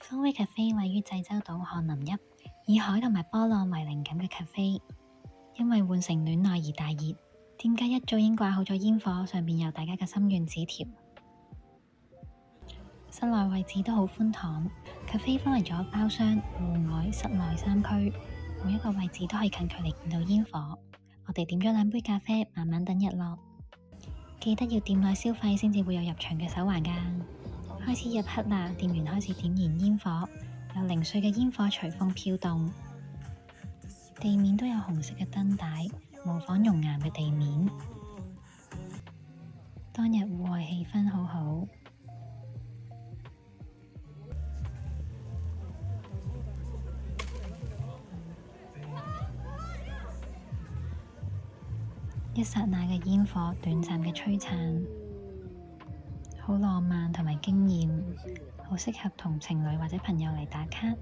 Chloe Cafe 位於濟州島翰林邑，以海同埋波浪為靈感嘅 cafe，因為換成戀愛而大熱，店家一早已經掛好咗煙火，上面有大家嘅心願紙條。室內位置都好寬敞，cafe分為咗包廂、戶外、室內3區，每一個位置都可以近距離見到煙火。我哋點咗2杯咖啡，慢慢等日落。記得要店內消費先至會有入場嘅手環㗎。開始入黑啦，店員開始點燃煙火，有零碎嘅煙火隨風飄動，地面都有紅色嘅燈帶，模仿熔岩嘅地面。當日戶外氣氛好好，一剎那嘅煙火，短暫嘅璀璨，好浪漫同埋驚豔，好適合同情侶或者朋友嚟打卡。